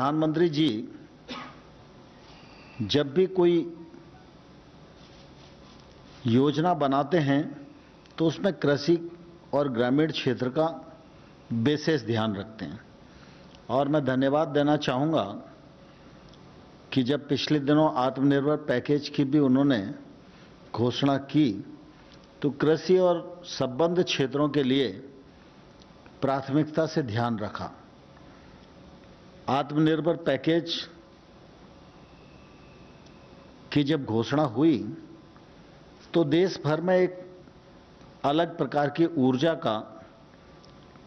प्रधानमंत्री जी जब भी कोई योजना बनाते हैं तो उसमें कृषि और ग्रामीण क्षेत्र का विशेष ध्यान रखते हैं। और मैं धन्यवाद देना चाहूँगा कि जब पिछले दिनों आत्मनिर्भर पैकेज की भी उन्होंने घोषणा की तो कृषि और संबद्ध क्षेत्रों के लिए प्राथमिकता से ध्यान रखा। आत्मनिर्भर पैकेज की जब घोषणा हुई तो देश भर में एक अलग प्रकार की ऊर्जा का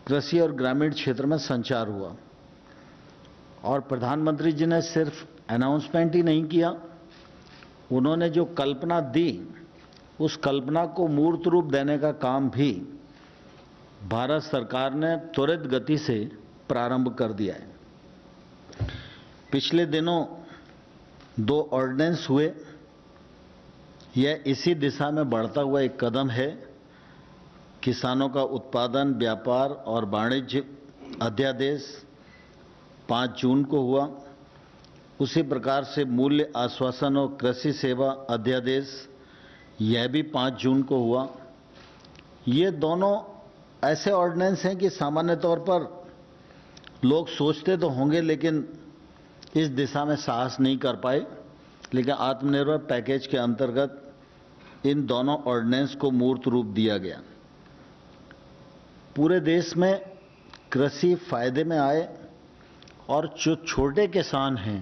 कृषि और ग्रामीण क्षेत्र में संचार हुआ। और प्रधानमंत्री जी ने सिर्फ अनाउंसमेंट ही नहीं किया, उन्होंने जो कल्पना दी उस कल्पना को मूर्त रूप देने का काम भी भारत सरकार ने त्वरित गति से प्रारंभ कर दिया है। पिछले दिनों 2 ऑर्डिनेंस हुए। यह इसी दिशा में बढ़ता हुआ एक कदम है। किसानों का उत्पादन, व्यापार और वाणिज्य अध्यादेश 5 जून को हुआ। उसी प्रकार से मूल्य आश्वासन और कृषि सेवा अध्यादेश यह भी 5 जून को हुआ। ये दोनों ऐसे ऑर्डिनेंस हैं कि सामान्य तौर पर लोग सोचते तो होंगे लेकिन इस दिशा में साहस नहीं कर पाए, लेकिन आत्मनिर्भर पैकेज के अंतर्गत इन दोनों ऑर्डिनेंस को मूर्त रूप दिया गया। पूरे देश में कृषि फायदे में आए और जो छोटे किसान हैं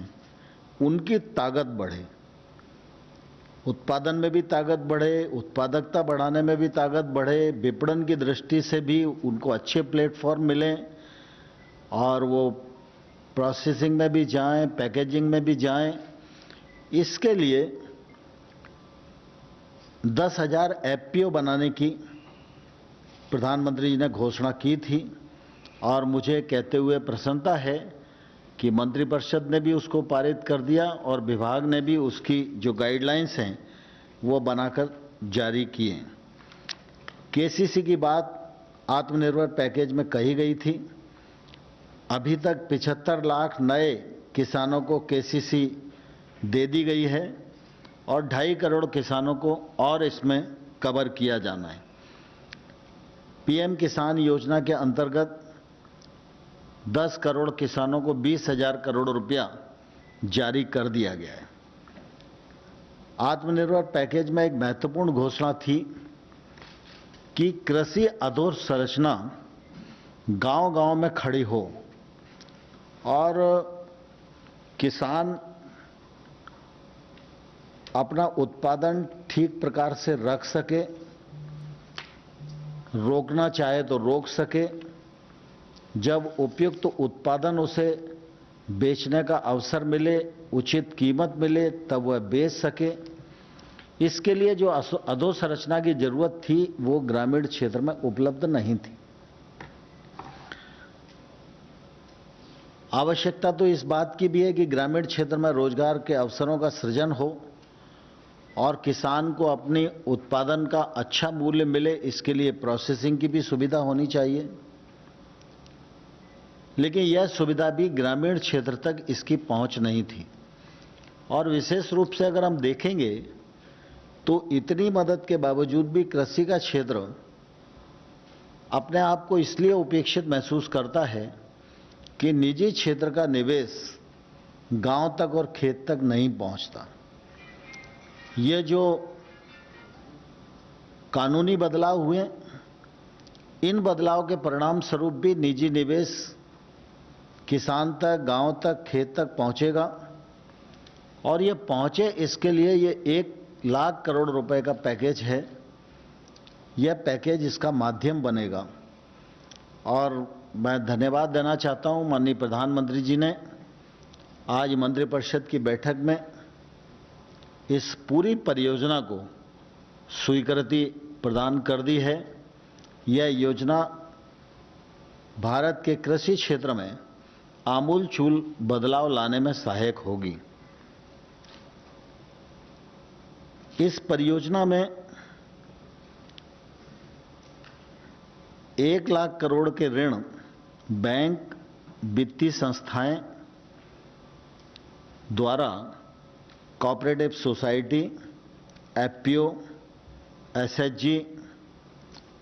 उनकी ताकत बढ़े, उत्पादन में भी ताकत बढ़े, उत्पादकता बढ़ाने में भी ताकत बढ़े, विपणन की दृष्टि से भी उनको अच्छे प्लेटफॉर्म मिलें और वो प्रोसेसिंग में भी जाएं, पैकेजिंग में भी जाएं। इसके लिए 10,000 एफपीओ बनाने की प्रधानमंत्री जी ने घोषणा की थी और मुझे कहते हुए प्रसन्नता है कि मंत्रिपरिषद ने भी उसको पारित कर दिया और विभाग ने भी उसकी जो गाइडलाइंस हैं वो बनाकर जारी किए। केसीसी की बात आत्मनिर्भर पैकेज में कही गई थी। अभी तक 75 लाख नए किसानों को केसीसी दे दी गई है और 2.5 करोड़ किसानों को और इसमें कवर किया जाना है। पीएम किसान योजना के अंतर्गत 10 करोड़ किसानों को 20,000 करोड़ रुपया जारी कर दिया गया है। आत्मनिर्भर पैकेज में एक महत्वपूर्ण घोषणा थी कि कृषि अधोसंरचना गांव-गांव में खड़ी हो और किसान अपना उत्पादन ठीक प्रकार से रख सके, रोकना चाहे तो रोक सके, जब उपयुक्त उत्पादन उसे बेचने का अवसर मिले, उचित कीमत मिले तब वह बेच सके। इसके लिए जो अधोसंरचना की जरूरत थी वो ग्रामीण क्षेत्र में उपलब्ध नहीं थी। आवश्यकता तो इस बात की भी है कि ग्रामीण क्षेत्र में रोजगार के अवसरों का सृजन हो और किसान को अपने उत्पादन का अच्छा मूल्य मिले, इसके लिए प्रोसेसिंग की भी सुविधा होनी चाहिए। लेकिन यह सुविधा भी ग्रामीण क्षेत्र तक इसकी पहुंच नहीं थी। और विशेष रूप से अगर हम देखेंगे तो इतनी मदद के बावजूद भी कृषि का क्षेत्र अपने आप को इसलिए उपेक्षित महसूस करता है कि निजी क्षेत्र का निवेश गांव तक और खेत तक नहीं पहुंचता। ये जो कानूनी बदलाव हुए, इन बदलाव के परिणाम स्वरूप भी निजी निवेश किसान तक, गांव तक, खेत तक पहुंचेगा और ये पहुंचे इसके लिए ये 1 लाख करोड़ रुपए का पैकेज है। यह पैकेज इसका माध्यम बनेगा और मैं धन्यवाद देना चाहता हूं माननीय प्रधानमंत्री जी ने आज मंत्रिपरिषद की बैठक में इस पूरी परियोजना को स्वीकृति प्रदान कर दी है। यह योजना भारत के कृषि क्षेत्र में आमूल-चूल बदलाव लाने में सहायक होगी। इस परियोजना में 1 लाख करोड़ के ऋण बैंक, वित्तीय संस्थाएं द्वारा cooperative society, FPO, SHG,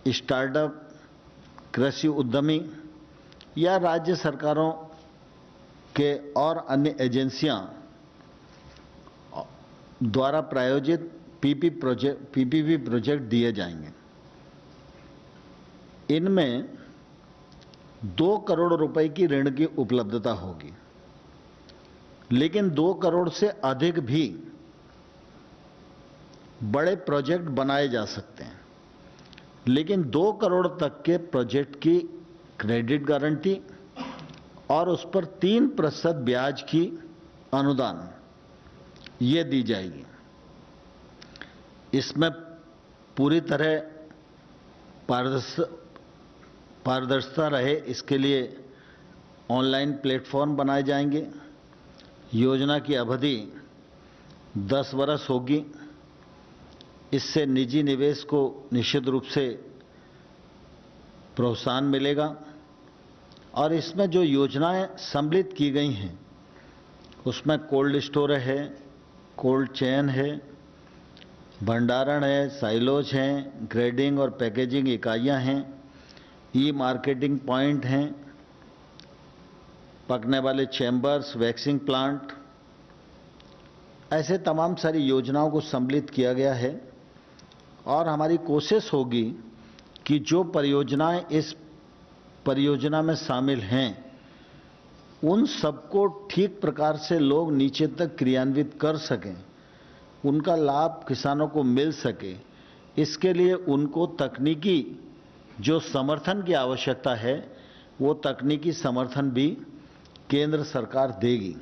startup, कृषि उद्यमी या राज्य सरकारों के और अन्य एजेंसियां द्वारा प्रायोजित पीपीपी प्रोजेक्ट दिए जाएंगे। इनमें 2 करोड़ रुपए की ऋण की उपलब्धता होगी, लेकिन 2 करोड़ से अधिक भी बड़े प्रोजेक्ट बनाए जा सकते हैं, लेकिन 2 करोड़ तक के प्रोजेक्ट की क्रेडिट गारंटी और उस पर 3% ब्याज की अनुदान ये दी जाएगी। इसमें पूरी तरह पारदर्शिता रहे, इसके लिए ऑनलाइन प्लेटफॉर्म बनाए जाएंगे। योजना की अवधि 10 वर्ष होगी। इससे निजी निवेश को निश्चित रूप से प्रोत्साहन मिलेगा और इसमें जो योजनाएं सम्मिलित की गई हैं उसमें कोल्ड स्टोर है, कोल्ड चेन है, भंडारण है, साइलोज हैं, ग्रेडिंग और पैकेजिंग इकाइयां हैं, ई मार्केटिंग पॉइंट हैं, पकने वाले चैम्बर्स, वैक्सिंग प्लांट, ऐसे तमाम सारी योजनाओं को सम्मिलित किया गया है। और हमारी कोशिश होगी कि जो परियोजनाएं इस परियोजना में शामिल हैं उन सबको ठीक प्रकार से लोग नीचे तक क्रियान्वित कर सकें, उनका लाभ किसानों को मिल सके। इसके लिए उनको तकनीकी जो समर्थन की आवश्यकता है वो तकनीकी समर्थन भी केंद्र सरकार देगी।